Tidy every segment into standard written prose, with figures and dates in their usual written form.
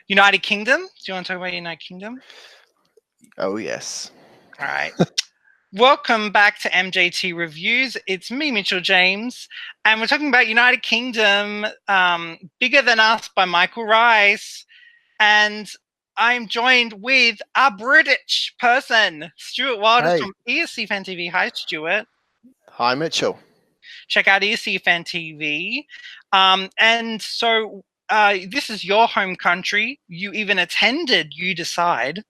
United Kingdom. Do you want to talk about United Kingdom? Oh, yes. All right. Welcome back to MJT Reviews. It's me, Mitchell James, and we're talking about United Kingdom, Bigger Than Us by Michael Rice. And I'm joined with a British person, Stuart Wilders from ESC Fan TV. Hi, Stuart. Hi, Mitchell. Check out ESC Fan TV. And so this is your home country. You even attended You Decide.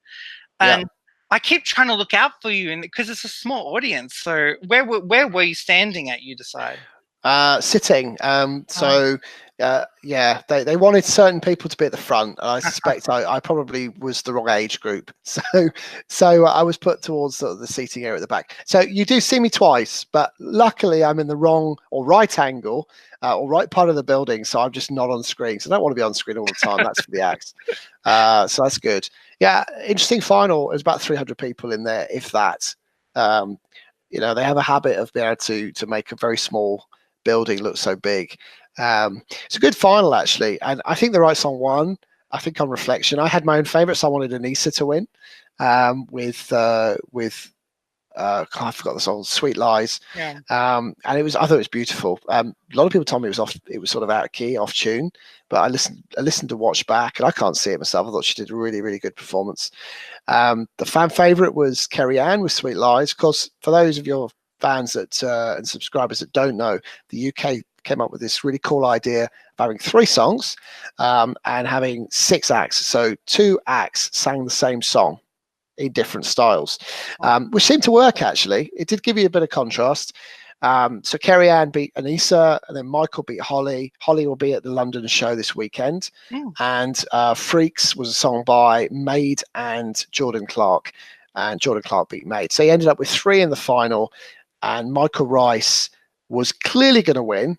And I keep trying to look out for you, and because it's a small audience. So where were you standing at You Decide? Sitting. They wanted certain people to be at the front. And I suspect I probably was the wrong age group. So I was put towards the seating area at the back. So you do see me twice, but luckily I'm in the wrong or right angle or right part of the building. So I'm just not on screen. So I don't want to be on screen all the time. That's for the acts. So that's good. Yeah, interesting final. There's about 300 people in there, if that. They have a habit of being able to make a very small building look so big. It's a good final, actually. And I think the right song won. I think on reflection, I had my own favourites. I wanted Elysse to win I forgot the song, Sweet Lies. Yeah. And I thought it was beautiful. A lot of people told me it was sort of out of key, off tune, but I listened to watch back, and I can't see it myself. I thought she did a really, really good performance. The fan favourite was Kerry Ann with Sweet Lies. Of course, for those of your fans and subscribers that don't know, the UK came up with this really cool idea of having 3 songs and having 6 acts. So 2 acts sang the same song in different styles, which seemed to work, actually. It did give you a bit of contrast. So Kerry Ann beat Elysse, and then Michael beat Holly. Holly will be at the London show this weekend. And Freaks was a song by Maid and Jordan Clark, and Jordan Clark beat Maid. So he ended up with 3 in the final, and Michael Rice was clearly going to win.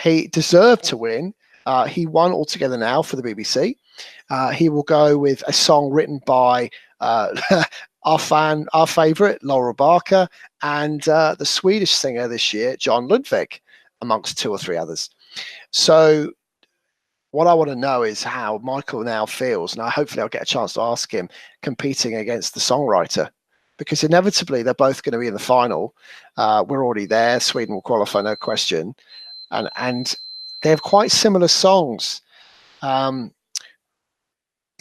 He deserved to win. He won altogether now for the BBC. He will go with a song written by our favourite, Laurel Barker, and the Swedish singer this year, John Lundvik, amongst 2 or 3 others. So what I want to know is how Michael now feels. Now, hopefully I'll get a chance to ask him, competing against the songwriter, because inevitably they're both going to be in the final. We're already there. Sweden will qualify, no question. And they have quite similar songs. I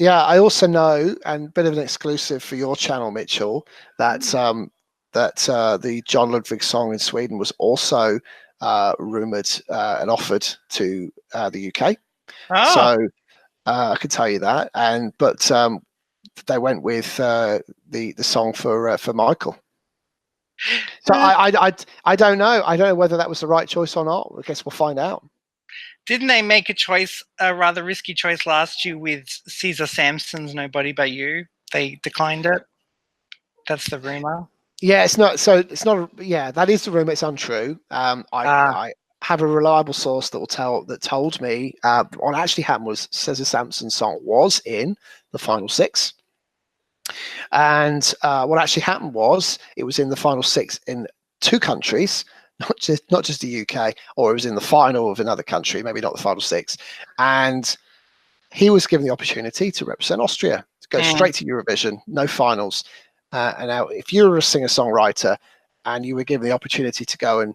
also know, and a bit of an exclusive for your channel, Mitchell, that the John Lundvik song in Sweden was also rumoured and offered to the UK. So I can tell you that. But they went with the song for Michael. So I don't know. I don't know whether that was the right choice or not. I guess we'll find out. Didn't they make a rather risky choice last year with Caesar Sampson's Nobody But You? They declined it. That's the rumor. Yeah, it's not. So it's not. Yeah, that is the rumor. It's untrue. I have a reliable source that told me what actually happened was Caesar Sampson's song was in the final 6. And what actually happened was it was in the final 6 in 2 countries, not just the UK, or it was in the final of another country, maybe not the final 6. And he was given the opportunity to represent Austria, to go straight to Eurovision, no finals. And now, if you were a singer-songwriter and you were given the opportunity to go and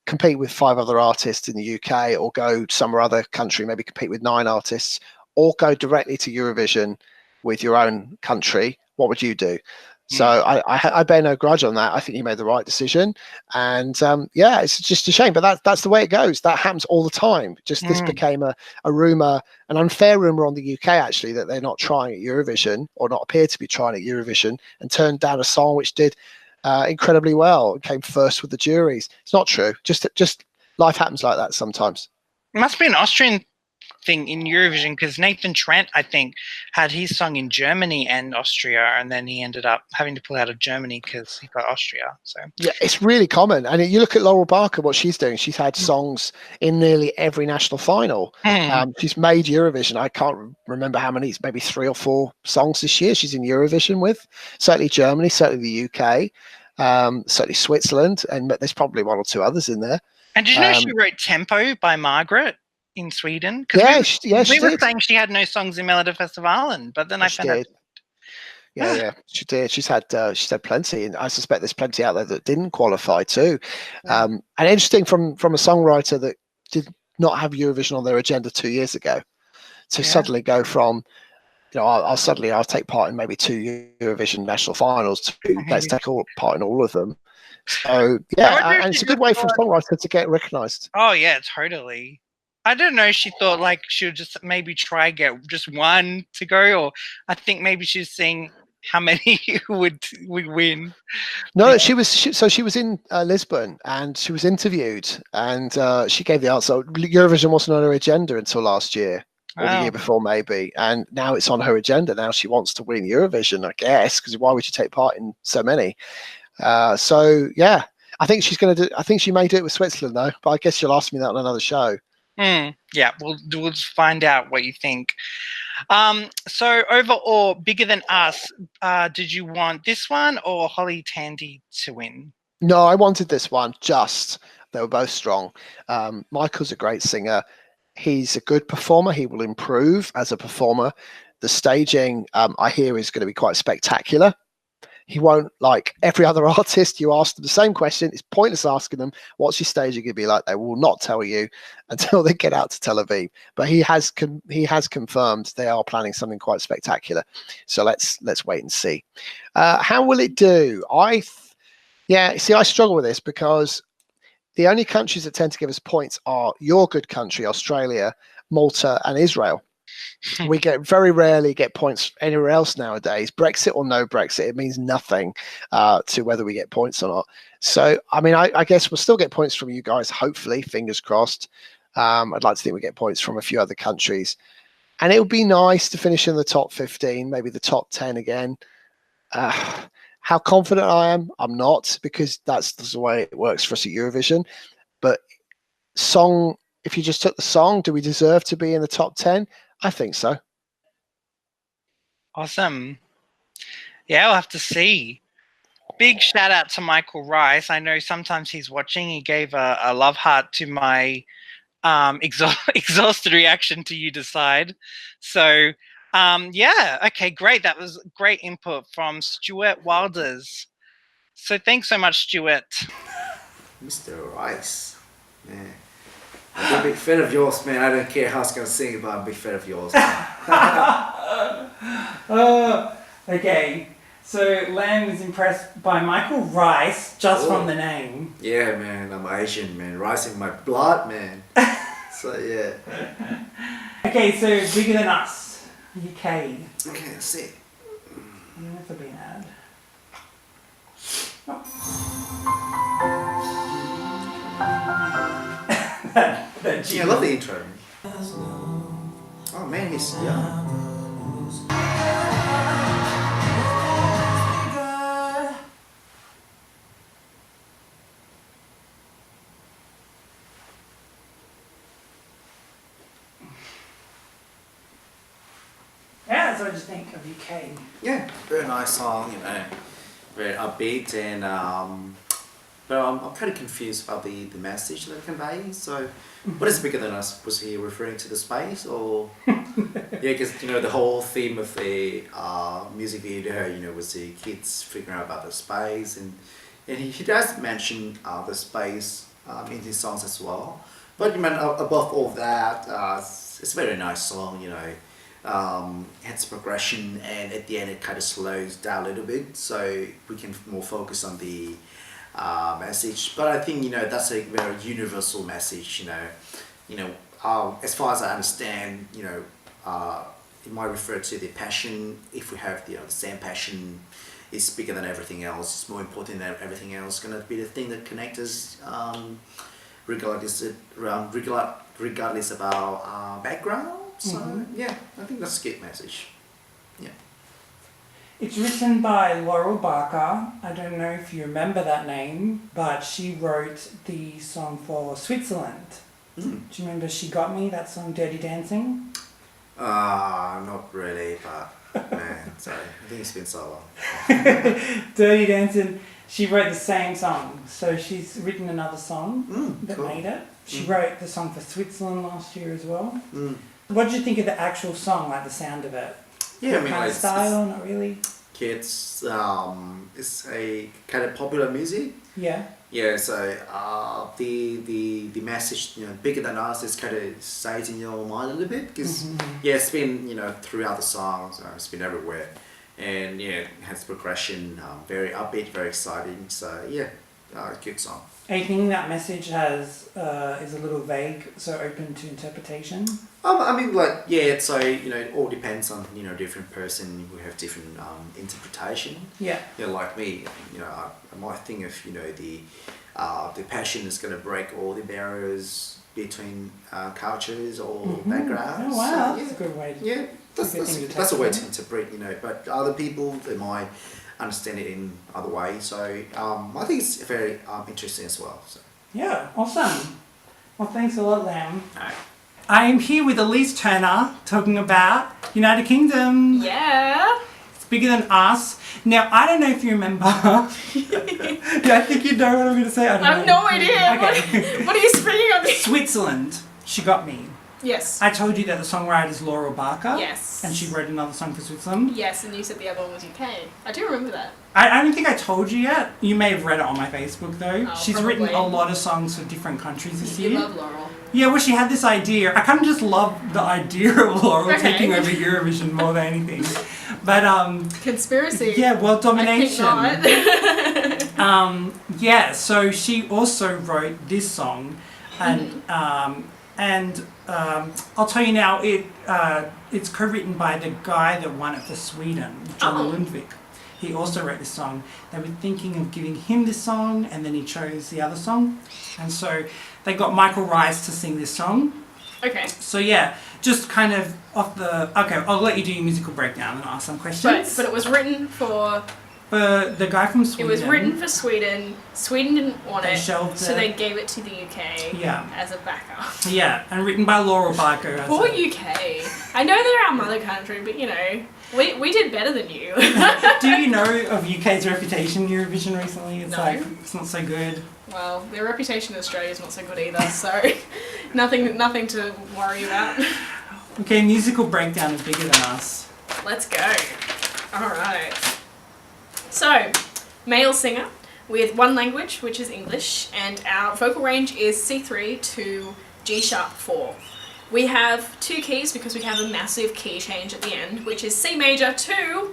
compete with 5 other artists in the UK, or go somewhere other country, maybe compete with 9 artists, or go directly to Eurovision with your own country, what would you do? So I bear no grudge on that. I think you made the right decision, and it's just a shame, but that's the way it goes. That happens all the time. Just this became a rumor, an unfair rumor on the UK, actually, that they're not trying at Eurovision, or not appear to be trying at Eurovision, and turned down a song which did incredibly well and came first with the juries. It's not true. Just life happens like that sometimes. It must be an Austrian thing in Eurovision, because Nathan Trent, I think, had his song in Germany and Austria, and then he ended up having to pull out of Germany because he got Austria. So yeah, it's really common. And you look at Laurel Barker, what she's doing. She's had songs in nearly every national final. She's made Eurovision. I can't remember how many. It's maybe 3 or 4 songs this year she's in Eurovision with. Certainly Germany, certainly the UK, certainly Switzerland, and there's probably 1 or 2 others in there. And did you know she wrote Tempo by Margaret? in Sweden? Because we she were did. saying she had no songs in Melodifestivalen, but then I She found out. did. Yeah, she did. She's had plenty, and I suspect there's plenty out there that didn't qualify too. Yeah. And interesting from a songwriter that did not have Eurovision on their agenda 2 years ago to suddenly go from, I'll take part in maybe 2 Eurovision national finals to let's take part in all of them. So I wonder if and she it's a good just way for a thought, songwriter to get recognised. oh yeah, totally. I don't know. She thought like she would just maybe try get just one to go, or I think maybe she's seeing how many would win. No, she was in Lisbon and she was interviewed and she gave the answer. Eurovision wasn't on her agenda until last year or the year before maybe, and now it's on her agenda. Now she wants to win Eurovision, I guess, because why would you take part in so many? So yeah, I think she's going to do. I think she may do it with Switzerland though, but I guess you'll ask me that on another show. Yeah, we'll find out what you think. So overall, Bigger Than Us, did you want this one or Holly Tandy to win? No, I wanted this one. They were both strong. Michael's a great singer. He's a good performer. He will improve as a performer. The staging, I hear, is going to be quite spectacular. He won't, like every other artist, you ask them the same question. It's pointless asking them, what's your staging going to be like? They will not tell you until they get out to Tel Aviv. But he has confirmed they are planning something quite spectacular. So let's wait and see. How will it do? I struggle with this because the only countries that tend to give us points are your good country, Australia, Malta, and Israel. We very rarely get points anywhere else nowadays. Brexit or no Brexit, it means nothing to whether we get points or not. So, I mean, I guess we'll still get points from you guys, hopefully, fingers crossed. I'd like to think we get points from a few other countries. And it would be nice to finish in the top 15, maybe the top 10 again. How confident I am, I'm not, because that's the way it works for us at Eurovision. But if you just took the song, do we deserve to be in the top 10? I think so. Awesome. Yeah, we'll have to see. Big shout out to Michael Rice. I know sometimes he's watching. He gave a love heart to my exhausted reaction to You Decide. So, yeah, okay, great. That was great input from Stuart Wilders. So thanks so much, Stuart. Mr. Rice, man. I'm a big fan of yours, man. I don't care how it's going to sing, but I'm a big fan of yours. Okay, so Lamb was impressed by Michael Rice just from the name. Yeah, man. I'm Asian, man. Rice in my blood, man. So, yeah. Okay, so Bigger Than Us, UK. Okay, let's see. Never been ad. Yeah, I love the intro. Oh man, he's young. Yeah, that's what I just think of UK. Yeah, very nice song, very upbeat and but I'm kind of confused about the message that it conveys. So, what is Bigger Than Us? Was he referring to the space or? Yeah, because the whole theme of the music video, was the kids figuring out about the space, and he does mention the space in his songs as well. But above all that, it's a very nice song. It has progression, and at the end it kind of slows down a little bit, so we can more focus on the message. But I think that's a very universal message. As far as I understand, it might refer to the passion. If we have the same passion, it's bigger than everything else. It's more important than everything else. It's gonna be the thing that connects us, regardless of our background. So yeah, I think that's a good message. Yeah. It's written by Laurel Barker. I don't know if you remember that name, but she wrote the song for Switzerland. Do you remember She Got Me, that song Dirty Dancing? Not really, but man, sorry. I think it's been so long. Dirty Dancing. She wrote the same song, so she's written another song that cool. made it. She wrote the song for Switzerland last year as well. Mm. What did you think of the actual song, like the sound of it? Yeah, I What mean, kind of style? Not really. It's a kind of popular music. Yeah. Yeah, so the message, bigger than us, is kind of stays in your mind a little bit because it's been throughout the songs, it's been everywhere, and it has progression, very upbeat, very exciting. So yeah, good song. Do you think that message is a little vague, so open to interpretation? I mean, so it all depends on different person. We have different interpretation. Yeah. Like me, I might think of the passion is going to break all the barriers between cultures or backgrounds. Oh wow, So, that's a good way. Yeah, that's a way to interpret. But other people, they might understand it in other ways. So I think it's very interesting as well. So. Yeah, awesome. Well, thanks a lot, Lam. Alright. I am here with Elysse Turner talking about United Kingdom. Yeah. It's bigger than us. Now, I don't know if you remember. Yeah, I think you know what I'm going to say. I have no idea. Okay. What are you speaking of? Switzerland, She Got Me. Yes. I told you that the songwriter is Laura Barker. Yes. And she wrote another song for Switzerland. Yes, and you said the other one was UK. I do remember that. I don't think I told you yet. You may have read it on my Facebook though. Oh, She's probably. written a lot of songs for different countries this You year. love Laurel. Yeah, well, she had this idea. I kind of just love the idea of Laurel Okay. taking over Eurovision more than anything. But Conspiracy. yeah, world domination. I think not. Yeah, so she also wrote this song, and I'll tell you now, it's co-written by the guy that won it for Sweden, John Lundvik. He also wrote this song. They were thinking of giving him this song, and then he chose the other song, and so they got Michael Rice to sing this song. Okay. So yeah, just kind of off the. Okay, I'll let you do your musical breakdown and ask some questions. But it was written for. For the guy from Sweden. It was written for Sweden. Sweden didn't want They it, shelved so it. they gave it to the UK Yeah. as a backup. Yeah, and written by Laura Barker. as Poor a- UK. I know they're our mother country, but we did better than you. Do you know of UK's reputation in Eurovision recently? It's No. like, it's not so good. Well, their reputation in Australia is not so good either, so nothing to worry about. Okay, musical breakdown is bigger than us. Let's go. Alright. So, male singer with one language, which is English, and our vocal range is C3 to G-sharp 4. We have two keys because we have a massive key change at the end, which is C major to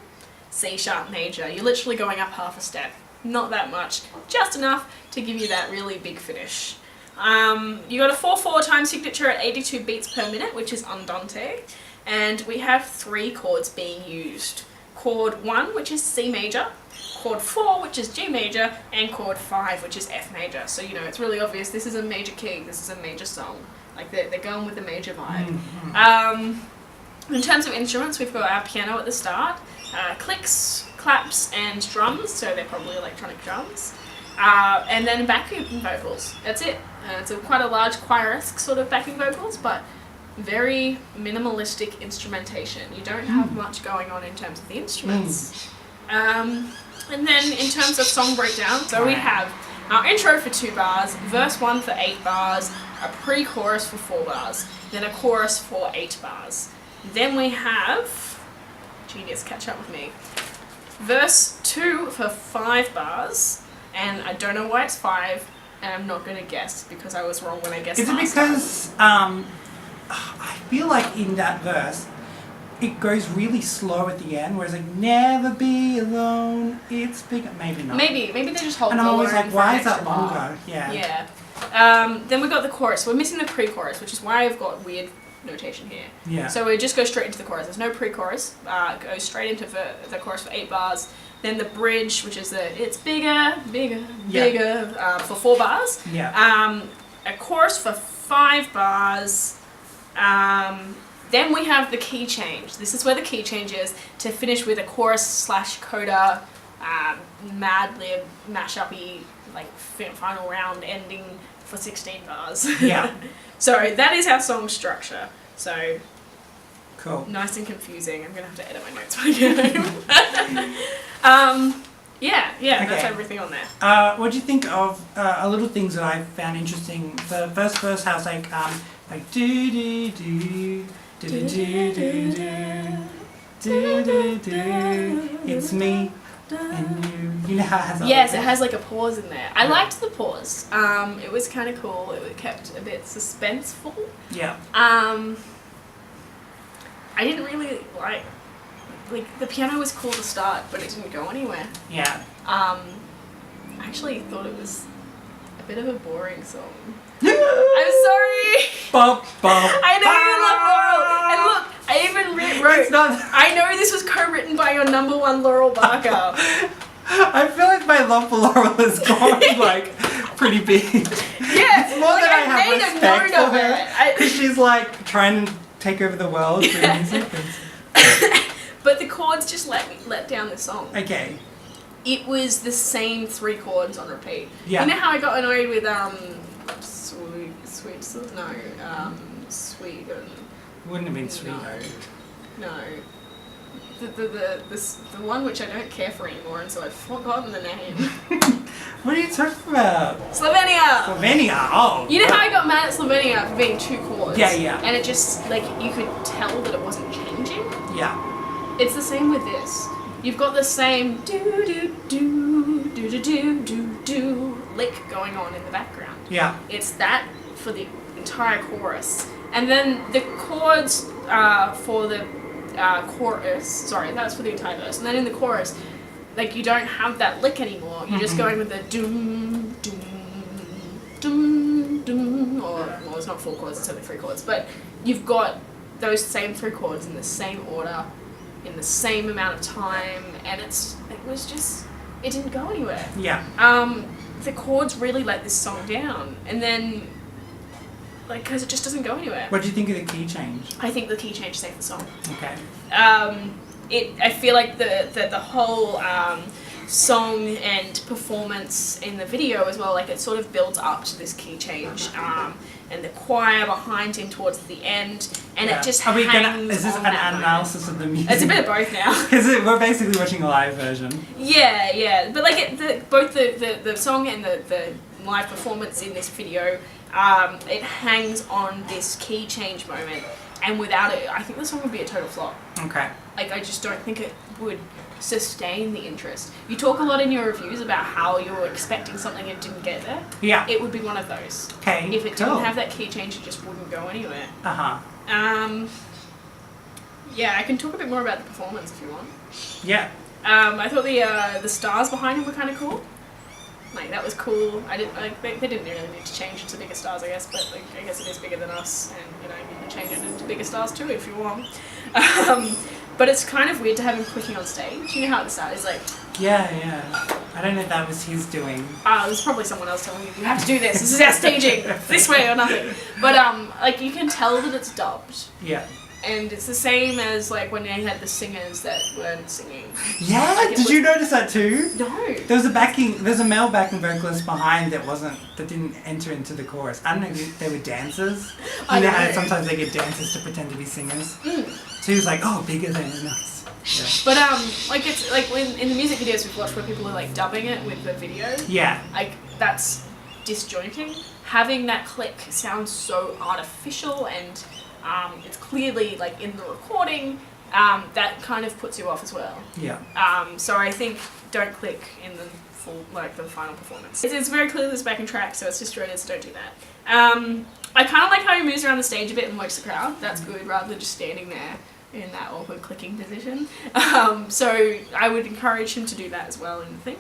C-sharp major. You're literally going up half a step. Not that much, just enough to give you that really big finish. You got a 4/4 time signature at 82 beats per minute, which is andante, and we have three chords being used. Chord 1, which is C major, chord 4, which is G major, and chord 5, which is F major. So, it's really obvious this is a major key, this is a major song. Like, they're going with the major vibe. In terms of instruments, we've got our piano at the start, clicks, claps, and drums, so they're probably electronic drums. And then backing vocals. That's it. It's quite a large choir-esque sort of backing vocals, but very minimalistic instrumentation. You don't have much going on in terms of the instruments. And then in terms of song breakdown, so we have our intro for 2 bars, verse 1 for 8 bars, a pre-chorus for 4 bars, then a chorus for 8 bars. Then we have, genius, catch up with me, verse 2 for 5 bars, and I don't know why it's 5, and I'm not going to guess because I was wrong when I guessed Is it last time. because I feel like in that verse it goes really slow at the end, whereas like never be alone, it's big. Maybe not. Maybe they just hold And I'm the always line like, for why an is that extra bar. longer? Yeah. Yeah. Then we got the chorus. We're missing the pre-chorus, which is why I've got weird notation here. Yeah. So we just go straight into the chorus. There's no pre-chorus. Goes straight into the chorus for 8 bars. Then the bridge, which is it's bigger, for 4 bars. Yeah. A chorus for 5 bars. Then we have the key change. This is where the key change is to finish with a chorus / coda, mad lib, mash-uppy, like final round ending for 16 bars. Yeah. So that is our song structure. So Cool. nice and confusing. I'm gonna have to edit my notes when I get home. Yeah, that's Okay. everything on there. What do you think of little things that I found interesting? The first verse has like do do do do do do do do do do. It's me and you. You know how it has. Yes, it has like a pause in there. I liked the pause. It was kind of cool. It kept a bit suspenseful. Yeah. I didn't really like the piano was cool to start, but it didn't go anywhere. Yeah. I actually thought it was a bit of a boring song. I'm sorry. Bop, bop, I know you love Laurel, and look, I even wrote. It's not. I know this was co-written by your number one Laurel Barker. I feel like my love for Laurel has gone like pretty big. Yeah, It's more like that I I have made a respect note for of her it. because she's like trying to take over the world through music. But the chords just let down the song. Okay. It was the same 3 chords on repeat. Yeah. You know how I got annoyed with Sweden. Wouldn't have been sweet. No. The one which I don't care for anymore, and so I've forgotten the name. What are you talking about? Slovenia! Slovenia. Oh. You know how I got mad at Slovenia for being 2 chords? Yeah. And it just, like, you could tell that it wasn't changing? Yeah. It's the same with this. You've got the same do-do-do-do-do-do-do lick going on in the background. Yeah. It's that for the entire chorus. And then the chords for the chorus, sorry, that's for the entire verse. And then in the chorus, like, you don't have that lick anymore. You're just going with the doom, doom, doom, doom, or, well, it's not 4 chords, it's only 3 chords. But you've got those same 3 chords in the same order, in the same amount of time, and it didn't go anywhere. Yeah. The chords really let this song down, and then, like, because it just doesn't go anywhere. What do you think of the key change? I think the key change saved the song. Okay. I feel like the whole song and performance in the video as well, like, it sort of builds up to this key change, and the choir behind him towards the end, and it just Are we hangs is this on an that analysis of the music? moment. It's a bit of both now. Because we're basically watching a live version. Yeah, but like both the song and the live performance in this video, it hangs on this key change moment, and without it, I think the song would be a total flop. Okay. Like, I just don't think it would sustain the interest. You talk a lot in your reviews about how you were expecting something and didn't get there. Yeah. It would be one of those. Okay. If it cool. didn't have that key change, it just wouldn't go anywhere. Uh-huh. Yeah, I can talk a bit more about the performance if you want. Yeah. I thought the stars behind him were kind of cool. Like, that was cool. They didn't really need to change it to bigger stars, I guess, but like, I guess it is bigger than us, and you can change it into bigger stars too if you want. But it's kind of weird to have him clicking on stage. You know how at the start is like, Yeah. I don't know if that was his doing. it was probably someone else telling you have to do this. This is our staging. This way or nothing. But like, you can tell that it's dubbed. Yeah. And it's the same as like when they had the singers that weren't singing. Yeah. Like, Did you notice that too? No. There's a male backing vocalist behind that didn't enter into the chorus. I don't know if they were dancers. I You know how know. sometimes they get dancers to pretend to be singers. Mm. So he was like, oh, bigger than us. Yeah. But like, it's like when in the music videos we've watched where people are like dubbing it with the video. Yeah. Like, that's disjointing. Having that click sounds so artificial, and it's clearly like in the recording. That kind of puts you off as well. Yeah. So I think don't click in the the final performance. It's very clear this backing track, so it's disjointed, so don't do that. I kind of like how he moves around the stage a bit and works the crowd. That's good, rather than just standing there in that awkward clicking position. So I would encourage him to do that as well in the thing.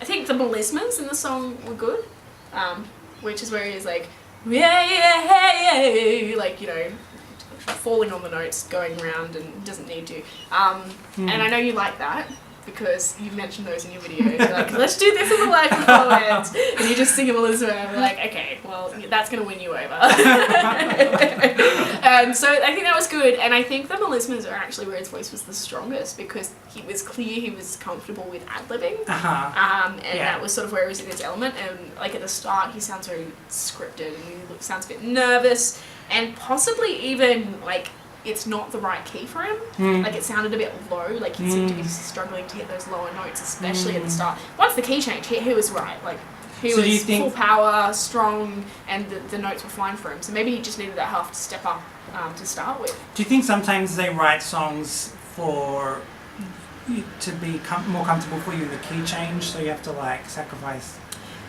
I think the melismas in the song were good, which is where he's like, yeah, like, falling on the notes, going around, and doesn't need to. And I know you like that, because you've mentioned those in your video. You're like, let's do this in the live performance. And you just sing a melisma, and we're like, okay, well, that's going to win you over. So I think that was good, and I think the melismas are actually where his voice was the strongest, because he was clear he was comfortable with ad-libbing. That was sort of where he was in his element, and like at the start he sounds very scripted, and he sounds a bit nervous, and possibly even like it's not the right key for him. Mm. Like it sounded a bit low, like he seemed to be struggling to hit those lower notes, especially at the start. Once the key change, he was right. Like he So do you was think- full power, strong, and the notes were fine for him. So maybe he just needed that half to step up to start with. Do you think sometimes they write songs for you to be more comfortable for you in the key change, so you have to like sacrifice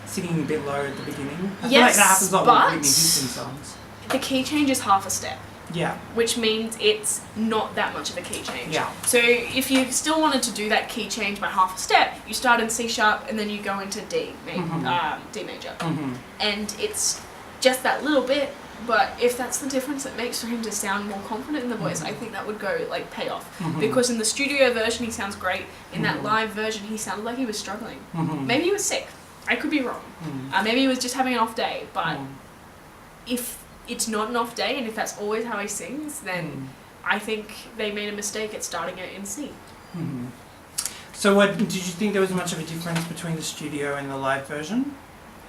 singing a bit low at the beginning? I feel like that happens a lot with Whitney Houston songs. The key change is half a step. Yeah. Which means it's not that much of a key change. Yeah. So if you still wanted to do that key change by half a step, you start in C sharp and then you go into D major. Mm-hmm. And it's just that little bit, but if that's the difference it makes for him to sound more confident in the voice, I think that would go like pay off. Because in the studio version he sounds great, in that live version he sounded like he was struggling. Maybe he was sick. I could be wrong. Maybe he was just having an off day, but if it's not an off day, and if that's always how he sings, then I think they made a mistake at starting it in C. So what, did you think there was much of a difference between the studio and the live version?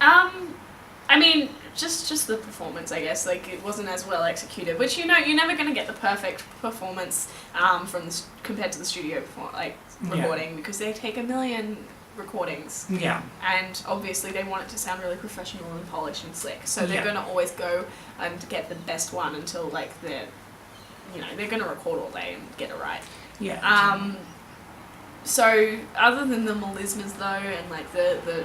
I mean, just the performance, I guess. Like, it wasn't as well executed, which, you know, you're never going to get the perfect performance compared to the studio recording, because they take a million recordings. Yeah. And obviously they want it to sound really professional and polished and slick. So they're going to always go and get the best one until like they're going to record all day and get it right. Yeah. So other than the melismas though, and like the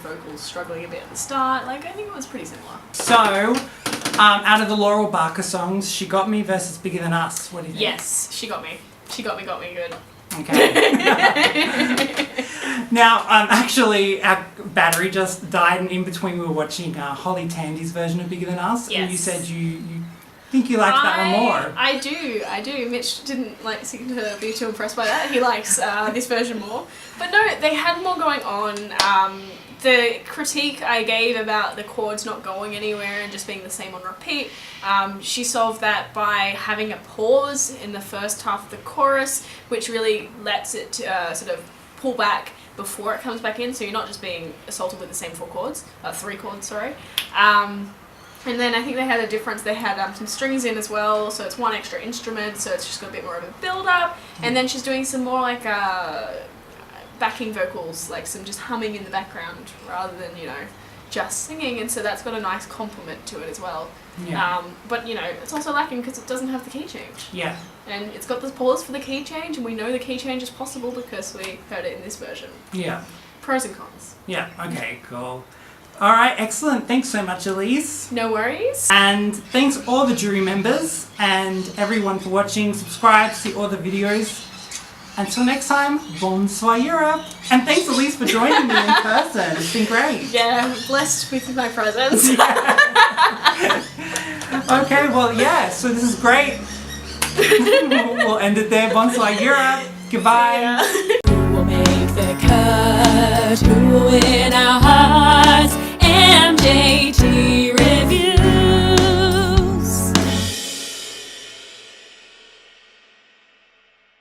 vocals struggling a bit at the start, like I think it was pretty similar. So, out of the Laurel Barker songs, She Got Me versus Bigger Than Us, what do you think? Yes, she got me good. Okay. Now, actually, our battery just died, and in between we were watching Holly Tandy's version of Bigger Than Us, and you said you think you liked that one more. I do. Mitch didn't seem to be too impressed by that. He likes this version more. But no, they had more going on. The critique I gave about the chords not going anywhere and just being the same on repeat, she solved that by having a pause in the first half of the chorus, which really lets it sort of pull back before it comes back in, so you're not just being assaulted with the same three chords, sorry. And then I think they had a difference. They had some strings in as well, so it's one extra instrument, so it's just got a bit more of a build-up. And then she's doing some more backing vocals, like some just humming in the background rather than, just singing, and so that's got a nice complement to it as well. Yeah. But, it's also lacking because it doesn't have the key change. Yeah. And it's got this pause for the key change, and we know the key change is possible because we heard it in this version. Yeah. Pros and cons. Yeah, okay, cool. All right, excellent. Thanks so much, Elysse. No worries. And thanks all the jury members and everyone for watching. Subscribe to see all the videos. Until next time, bonsoir Europe. And thanks, Elysse, for joining me in person. It's been great. Yeah, blessed with my presence. Okay, well, yeah, so this is great. We'll end it there. Bonsoir Europe. Goodbye. Yeah.